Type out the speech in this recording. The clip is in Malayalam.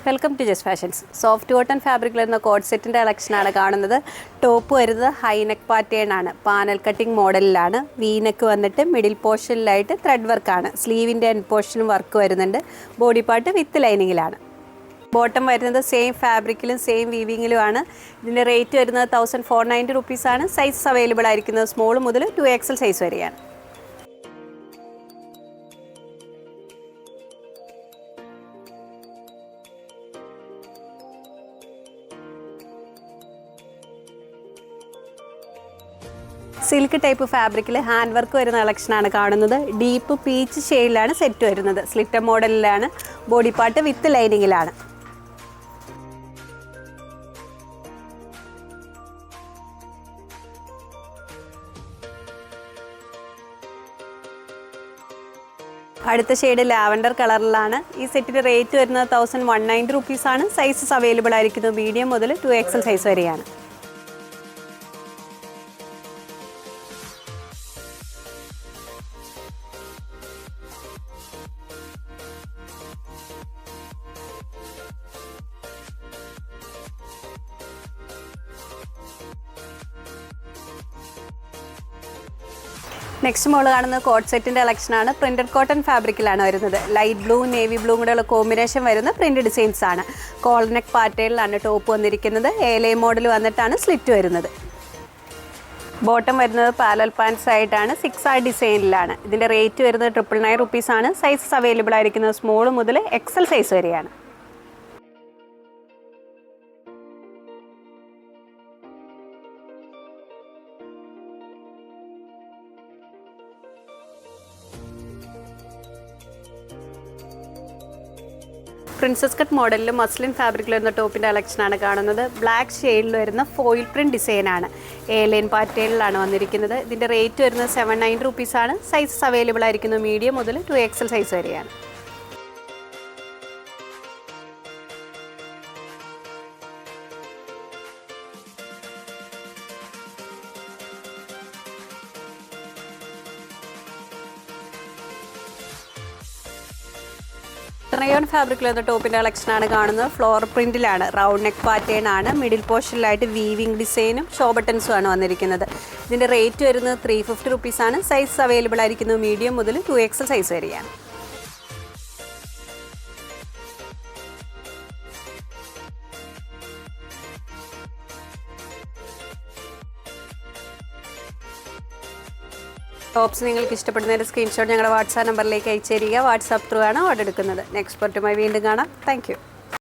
Welcome to just fashions. Soft cotton ഫാബ്രിക്കിൽ വരുന്ന കോഡ് സെറ്റിൻ്റെ കളക്ഷനാണ് കാണുന്നത്. ടോപ്പ് വരുന്നത് ഹൈനെക്ക് പാറ്റേൺ ആണ്. പാനൽ കട്ടിംഗ് മോഡലിലാണ്. വീനെക്ക് വന്നിട്ട് മിഡിൽ പോർഷനിലായിട്ട് ത്രെഡ് വർക്കാണ്. സ്ലീവിൻ്റെ എൻഡ് പോർഷനും വർക്ക് വരുന്നുണ്ട്. ബോഡി പാർട്ട് വിത്ത് ലൈനിങ്ങിലാണ്. ബോട്ടം വരുന്നത് സെയിം ഫാബ്രിക്കിലും സെയിം വീവിങ്ങിലുമാണ്. ഇതിൻ്റെ റേറ്റ് വരുന്നത് 1490 റുപ്പീസാണ്. സൈസ് അവൈലബിൾ ആയിരിക്കുന്നത് സ്മോൾ മുതൽ 2XL സൈസ് വരെയാണ്. സിൽക്ക് ടൈപ്പ് ഫാബ്രിക്കിൽ ഹാൻഡ് വർക്ക് വരുന്ന കളക്ഷനാണ് കാണുന്നത്. ഡീപ്പ് പീച്ച് ഷെയ്ഡിലാണ് സെറ്റ് വരുന്നത്. സ്ലിറ്റർ മോഡലിലാണ്. ബോഡി പാർട്ട് വിത്ത് ലൈനിങ്ങിലാണ്. അടുത്ത ഷെയ്ഡ് ലാവൻഡർ കളറിലാണ്. ഈ സെറ്റിൻ്റെ റേറ്റ് വരുന്നത് 1190 റുപ്പീസാണ്. സൈസസ് അവൈലബിൾ ആയിരിക്കുന്നത് മീഡിയം മുതൽ 2XL സൈസ് വരെയാണ്. നെക്സ്റ്റ് മോള് കാണുന്നത് കോട്ട് സെറ്റിൻ്റെ കളക്ഷനാണ്. പ്രിൻറ്റഡ് കോട്ടൺ ഫാബ്രിക്കിലാണ് വരുന്നത്. ലൈറ്റ് ബ്ലൂ നേവി ബ്ലൂ കൂടെയുള്ള കോമ്പിനേഷൻ വരുന്ന പ്രിൻറ്റ് ഡിസൈൻസ് ആണ്. കോളർ നെക്ക് പാറ്റേണിലാണ് ടോപ്പ് വന്നിരിക്കുന്നത്. എലൈ മോഡൽ വന്നിട്ടാണ് സ്ലിറ്റ് വരുന്നത്. ബോട്ടം വരുന്നത് പാരലൽ പാൻസ് ആയിട്ടാണ്. 6R ഡിസൈനിലാണ്. ഇതിൻ്റെ റേറ്റ് വരുന്നത് 999 റുപ്പീസാണ്. സൈസസ് അവൈലബിൾ ആയിരിക്കുന്നത് സ്മോൾ മുതൽ XL സൈസ് വരെയാണ്. പ്രിൻസസ് കട്ട് മോഡലിൽ മസ്ലിൻ ഫാബ്രിക്കിൽ വരുന്ന ടോപ്പിൻ്റെ കളക്ഷനാണ് കാണുന്നത്. ബ്ലാക്ക് ഷെയ്ഡിൽ വരുന്ന ഫോയിൽ പ്രിൻറ്റ് ഡിസൈനാണ്. എലൈൻ പാറ്റേണിലാണ് വന്നിരിക്കുന്നത്. ഇതിൻ്റെ റേറ്റ് വരുന്നത് 790 റുപ്പീസാണ്. സൈസസ് അവൈലബിൾ ആയിരിക്കുന്നത് മീഡിയം മുതൽ 2XL സൈസ് വരെയാണ്. റയോൺ ഫാബ്രിക്കിൽ വരുന്ന ടോപ്പിൻ്റെ കളക്ഷനാണ് കാണുന്നത്. ഫ്ലോർ പ്രിൻറ്റിലാണ്. റൗണ്ട് നെക്ക് പാറ്റേൺ ആണ്. മിഡിൽ പോർഷനിലായിട്ട് വീവിംഗ് ഡിസൈനും ഷോ ബട്ടൺസും ആണ് വന്നിരിക്കുന്നത്. ഇതിൻ്റെ റേറ്റ് വരുന്നത് 350 റുപ്പീസാണ്. സൈസ് അവൈലബിൾ ആയിരിക്കുന്നത് മീഡിയം മുതൽ 2XL സൈസ് വരെയാണ്. ടോപ്സ് നിങ്ങൾക്ക് ഇഷ്ടപ്പെടുന്നതിൻ്റെ സ്ക്രീൻഷോട്ട് ഞങ്ങളുടെ വാട്സാപ്പ് നമ്പറിലേക്ക് അയച്ചു തരിക. വാട്സാപ്പ് ത്രൂ ആണ് ഓർഡർ എടുക്കുന്നത്. നെക്സ്റ്റ് പാർട്ടുമായി വീണ്ടും കാണാം. Thank you.